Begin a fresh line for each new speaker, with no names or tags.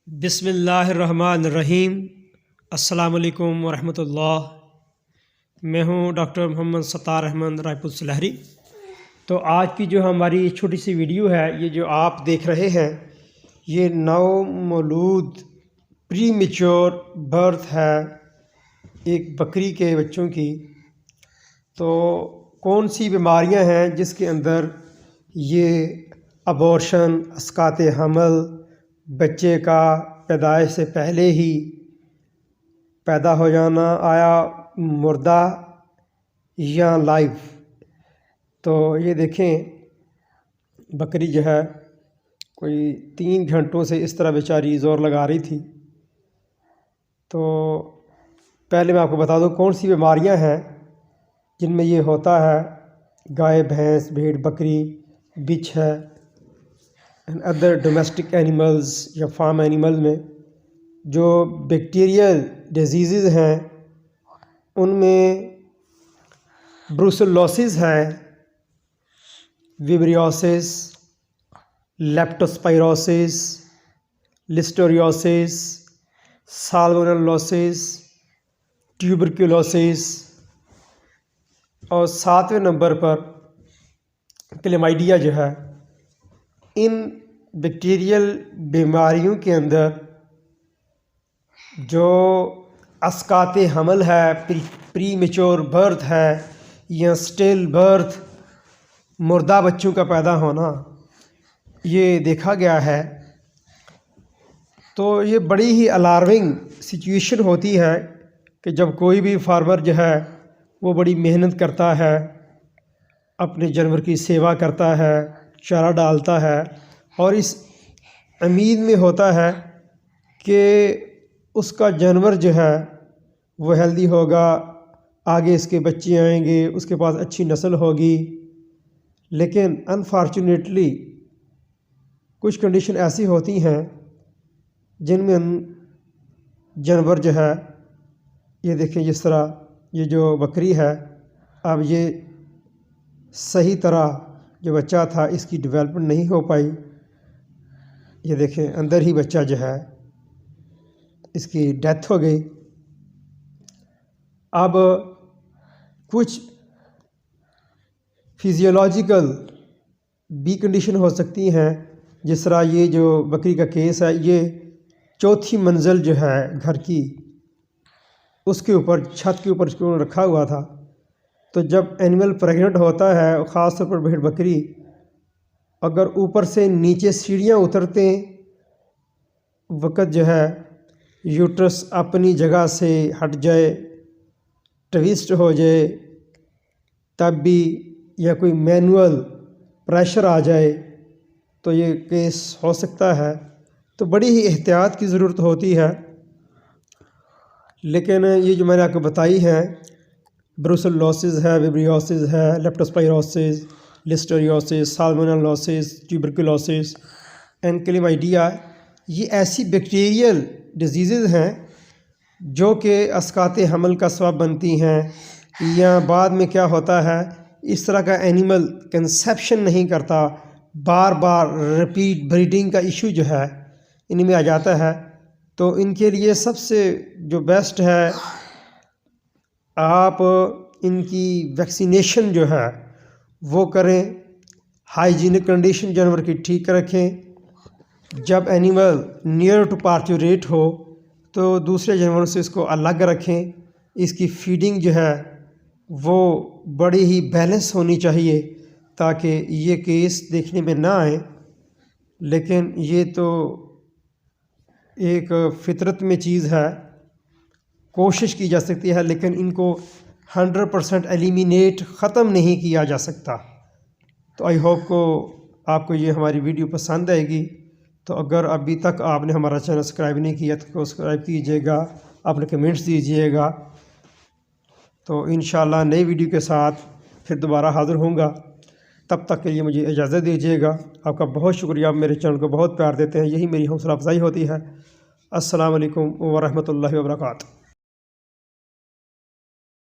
بسم اللہ الرحمن الرحیم۔ السلام علیکم ورحمۃ اللہ۔ میں ہوں ڈاکٹر محمد ستار احمد رائے پور سلہری۔ تو آج کی جو ہماری چھوٹی سی ویڈیو ہے، یہ جو آپ دیکھ رہے ہیں، یہ نو مولود پری میچور برتھ ہے ایک بکری کے بچوں کی۔ تو کون سی بیماریاں ہیں جس کے اندر یہ ابورشن، اسقاط حمل، بچے کا پیدائش سے پہلے ہی پیدا ہو جانا، آیا مردہ یا لائیو۔ تو یہ دیکھیں، بکری جو ہے کوئی 3 گھنٹوں سے اس طرح بیچاری زور لگا رہی تھی۔ تو پہلے میں آپ کو بتا دوں کون سی بیماریاں ہیں جن میں یہ ہوتا ہے۔ گائے، بھینس، بھیڑ، بکری، بچھ ہے، ادر ڈومیسٹک اینیملز یا فارم اینیمل میں جو بیکٹیریل ڈیزیزز ہیں، ان میں بروسلوسس ہے، ویبریوسس، لیپٹوسپائروسس، لسٹوریوسس، سالمونیلوسس، ٹیوبرکلوسس، اور 7ویں نمبر پر کلیمائیڈیا جو ہے۔ ان بیکٹیریل بیماریوں کے اندر جو اسقاط حمل ہے، پری میچور برتھ ہے، یا سٹل برتھ، مردہ بچوں کا پیدا ہونا، یہ دیکھا گیا ہے۔ تو یہ بڑی ہی الارمنگ سچویشن ہوتی ہے کہ جب کوئی بھی فارمر جو ہے وہ بڑی محنت کرتا ہے، اپنے جانور کی سیوا کرتا ہے، چارہ ڈالتا ہے، اور اس امید میں ہوتا ہے کہ اس کا جانور جو ہے وہ ہیلدی ہوگا، آگے اس کے بچے آئیں گے، اس کے پاس اچھی نسل ہوگی۔ لیکن انفارچونیٹلی کچھ کنڈیشن ایسی ہوتی ہیں جن میں جانور جو ہے، یہ دیکھیں جس طرح یہ جو بکری ہے، اب یہ صحیح طرح جو بچہ تھا اس کی ڈیولپمنٹ نہیں ہو پائی۔ یہ دیکھیں اندر ہی بچہ جو ہے اس کی ڈیتھ ہو گئی۔ اب کچھ فزیولوجیکل بھی کنڈیشن ہو سکتی ہیں، جس طرح یہ جو بکری کا کیس ہے، یہ 4تھی منزل جو ہے گھر کی، اس کے اوپر، چھت کے اوپر اس کو رکھا ہوا تھا۔ تو جب اینیمل پریگننٹ ہوتا ہے، خاص طور پر بھیڑ بکری، اگر اوپر سے نیچے سیڑھیاں اترتے وقت جو ہے یوٹرس اپنی جگہ سے ہٹ جائے، ٹویسٹ ہو جائے، تب بھی، یا کوئی مینول پریشر آ جائے، تو یہ کیس ہو سکتا ہے۔ تو بڑی ہی احتیاط کی ضرورت ہوتی ہے۔ لیکن یہ جو میں نے آپ کو بتائی ہے، بروسلوسس ہے، ویبریوسس ہے، لیپٹوسپائروسس، لسٹوریوسس، سالمونیلوسس، ٹیوبرکلوسس، اینڈ کلیمائیڈیا، یہ ایسی بیکٹیریل ڈیزیزز ہیں جو کہ اسقاط حمل کا سبب بنتی ہیں، یا بعد میں کیا ہوتا ہے، اس طرح کا اینیمل کنسیپشن نہیں کرتا، بار بار ریپیٹ بریڈنگ کا ایشو جو ہے ان میں آ جاتا ہے۔ تو ان کے لیے سب سے جو بیسٹ ہے، آپ ان کی ویکسینیشن جو ہے وہ کریں، ہائیجینک کنڈیشن جانور کی ٹھیک رکھیں۔ جب اینیمل نیئر ٹو پارچوریٹ ہو تو دوسرے جانوروں سے اس کو الگ رکھیں۔ اس کی فیڈنگ جو ہے وہ بڑی ہی بیلنس ہونی چاہیے تاکہ یہ کیس دیکھنے میں نہ آئے۔ لیکن یہ تو ایک فطرت میں چیز ہے، کوشش کی جا سکتی ہے، لیکن ان کو 100% ایلیمینیٹ ختم نہیں کیا جا سکتا۔ تو آئی ہوپ کو آپ کو یہ ہماری ویڈیو پسند آئے گی۔ تو اگر ابھی تک آپ نے ہمارا چینل سبسکرائب نہیں کیا تو سبسکرائب کیجیے گا، اپنے کمنٹس دیجیے گا۔ تو انشاءاللہ نئی ویڈیو کے ساتھ پھر دوبارہ حاضر ہوں گا۔ تب تک کے لیے مجھے اجازت دیجیے گا۔ آپ کا بہت شکریہ، آپ میرے چینل کو بہت پیار دیتے ہیں، یہی میری حوصلہ افزائی ہوتی ہے۔ السلام علیکم ورحمۃ اللہ وبرکاتہ۔